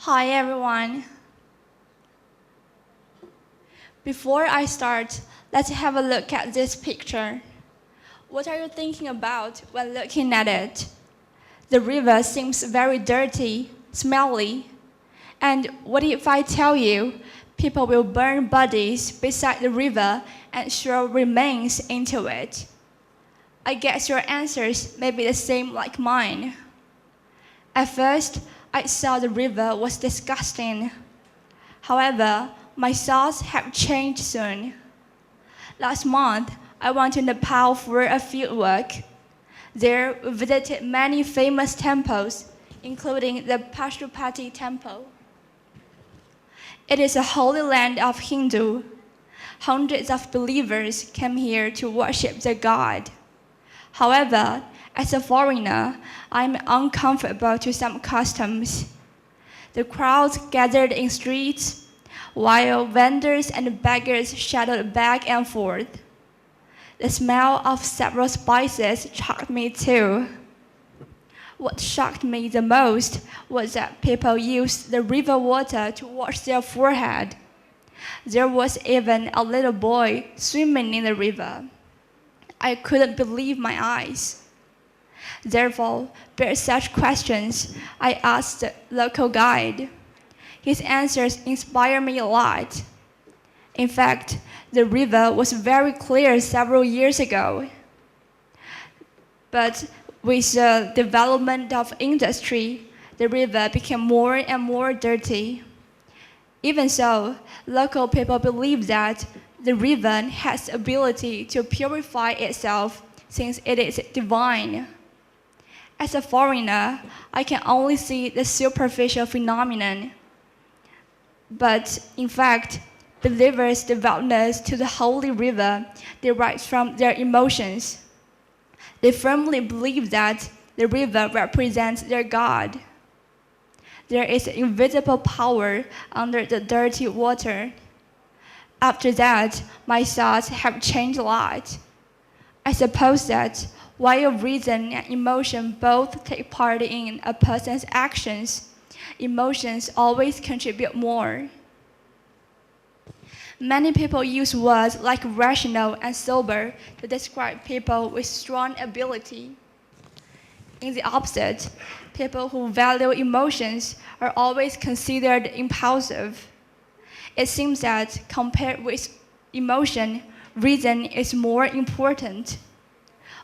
Hi everyone. Before I start, let's have a look at this picture. What are you thinking about when looking at it? The river seems very dirty, smelly. And what if I tell you people will burn bodies beside the river and throw remains into it? I guess your answers may be the same like mine. At first, I thought the river was disgusting. However, my thoughts have changed soon. Last month, I went to Nepal for a fieldwork. There, we visited many famous temples, including the Pashupati Temple. It is a holy land of Hindu. Hundreds of believers came here to worship their god. However, as a foreigner, I'm uncomfortable to some customs. The crowds gathered in streets, while vendors and beggars shuttled back and forth. The smell of several spices shocked me too. What shocked me the most was that people used the river water to wash their forehead. There was even a little boy swimming in the river. I couldn't believe my eyes. Therefore, bear such questions, I asked the local guide. His answers inspired me a lot. In fact, the river was very clear several years ago. But with the development of industry, the river became more and more dirty. Even so, local people believe that the river has the ability to purify itself since it is divine. As a foreigner, I can only see the superficial phenomenon. But in fact, believers' devoutness to the holy river derives from their emotions. They firmly believe that the river represents their God. There is an invisible power under the dirty water. After that, my thoughts have changed a lot. I suppose that while reason and emotion both take part in a person's actions, emotions always contribute more. Many people use words like rational and sober to describe people with strong ability. In the opposite, people who value emotions are always considered impulsive. It seems that compared with emotion, reason is more important.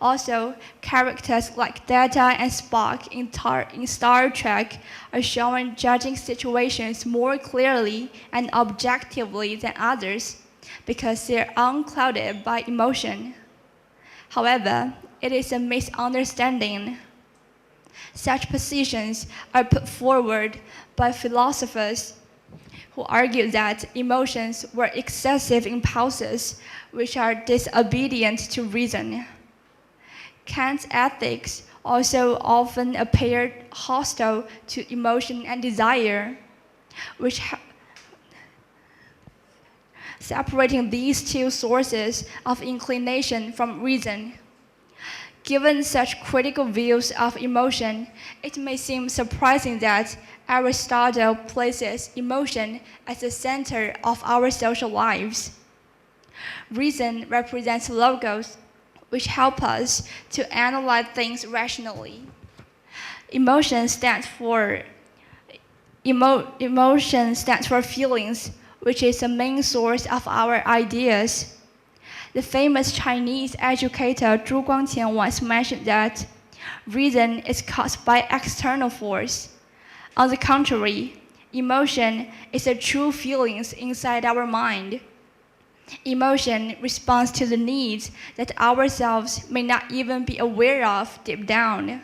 Also, characters like Data and Spock in Star Trek are shown judging situations more clearly and objectively than others because they are unclouded by emotion. However, it is a misunderstanding. Such positions are put forward by philosophers who argue that emotions were excessive impulses which are disobedient to reason. Kant's ethics also often appeared hostile to emotion and desire, which separating these two sources of inclination from reason. Given such critical views of emotion, it may seem surprising that Aristotle places emotion as the center of our social lives. Reason represents logos, which help us to analyze things rationally. Emotion stands for feelings, which is the main source of our ideas. The famous Chinese educator Zhu Guangqian once mentioned that reason is caused by external force. On the contrary, emotion is the true feelings inside our mind. Emotion responds to the needs that ourselves may not even be aware of deep down,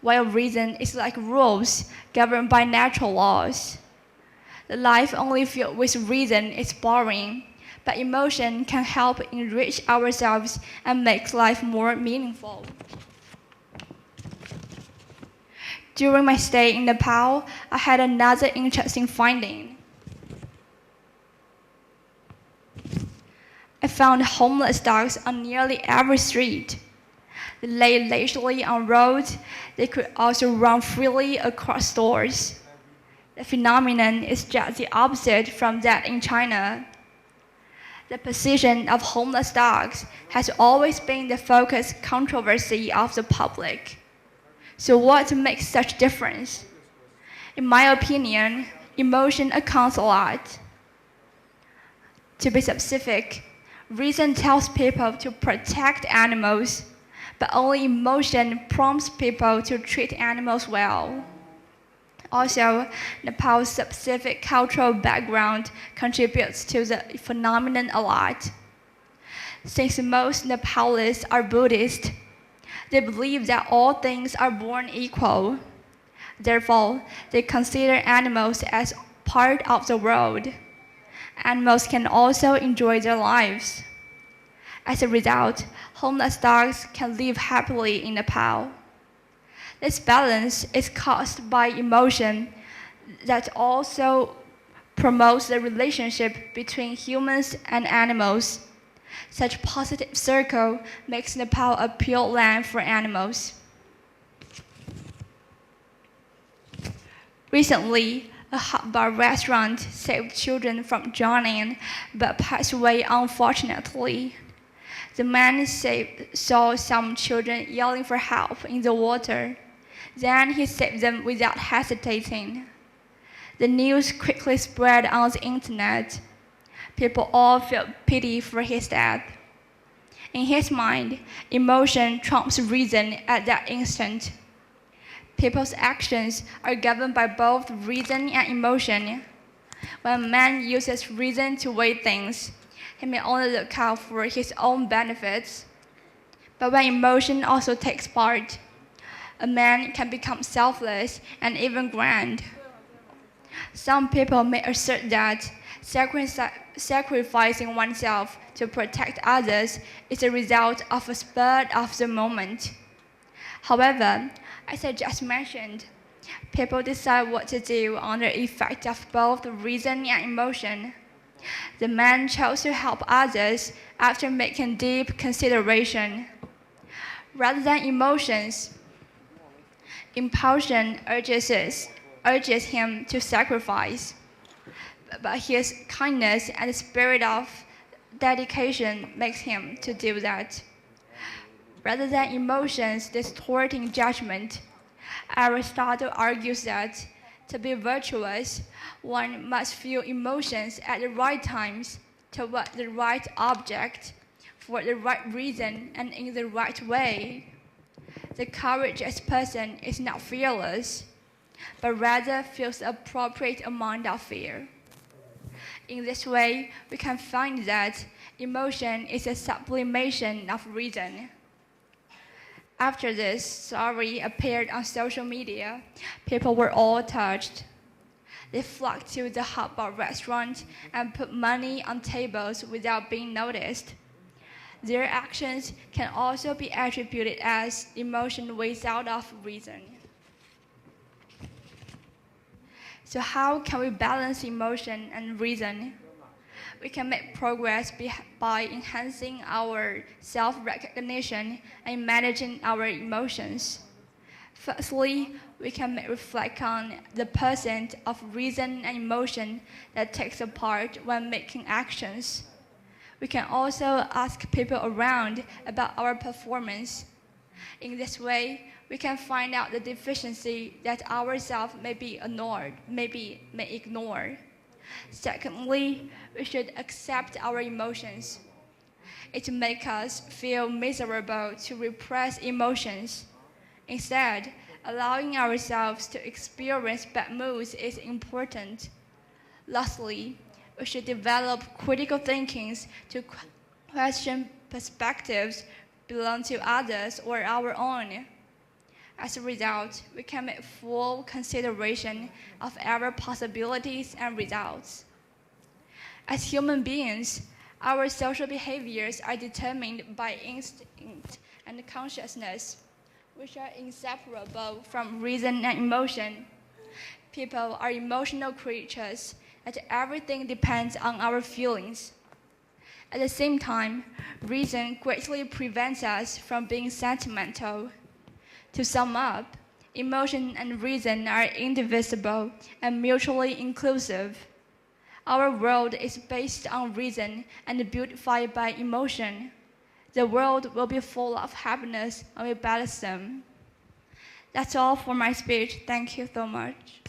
while reason is like rules governed by natural laws. The life only filled with reason is boring, but emotion can help enrich ourselves and make life more meaningful. During my stay in Nepal, I had another interesting finding. I found homeless dogs on nearly every street. They lay leisurely on roads. They could also run freely across stores. The phenomenon is just the opposite from that in China. The position of homeless dogs has always been the focus controversy of the public. So what makes such difference? In my opinion, emotion accounts a lot. To be specific, reason tells people to protect animals, but only emotion prompts people to treat animals well. Also, Nepal's specific cultural background contributes to the phenomenon a lot. Since most Nepalis are Buddhist, they believe that all things are born equal. Therefore, they consider animals as part of the world. Animals can also enjoy their lives. As a result, homeless dogs can live happily in Nepal. This balance is caused by emotion that also promotes the relationship between humans and animals. Such positive circle makes Nepal a pure land for animals. Recently, a hot bar restaurant saved children from drowning but passed away unfortunately. The man saw some children yelling for help in the water. Then he saved them without hesitating. The news quickly spread on the internet. People all felt pity for his death. In his mind, emotion trumps reason at that instant. People's actions are governed by both reason and emotion. When a man uses reason to weigh things, he may only look out for his own benefits. But when emotion also takes part, a man can become selfless and even grand. Some people may assert that sacrificing oneself to protect others is a result of a spur of the moment. However, as I just mentioned, people decide what to do under the effect of both reason and emotion. The man chose to help others after making deep consideration. Rather than emotions, impulsion urges him to sacrifice, but his kindness and the spirit of dedication makes him to do that. Rather than emotions distorting judgment, Aristotle argues that to be virtuous, one must feel emotions at the right times toward the right object, for the right reason and in the right way. The courageous person is not fearless, but rather feels the appropriate amount of fear. In this way, we can find that emotion is a sublimation of reason. After this story appeared on social media, people were all touched. They flocked to the hot bar restaurant and put money on tables without being noticed. Their actions can also be attributed as emotion weighs out of reason. So how can we balance emotion and reason? We can make progress by enhancing our self-recognition and managing our emotions. Firstly, we can reflect on the percent of reason and emotion that takes a part when making actions. We can also ask people around about our performance. In this way, we can find out the deficiency that ourselves may ignore. Secondly, we should accept our emotions. It makes us feel miserable to repress emotions. Instead, allowing ourselves to experience bad moods is important. Lastly, we should develop critical thinking to question perspectives belong to others or our own. As a result, we can make full consideration of our possibilities and results. As human beings, our social behaviors are determined by instinct and consciousness, which are inseparable from reason and emotion. People are emotional creatures, and everything depends on our feelings. At the same time, reason greatly prevents us from being sentimental. To sum up, emotion and reason are indivisible and mutually inclusive. Our world is based on reason and beautified by emotion. The world will be full of happiness when we balance them. That's all for my speech. Thank you so much.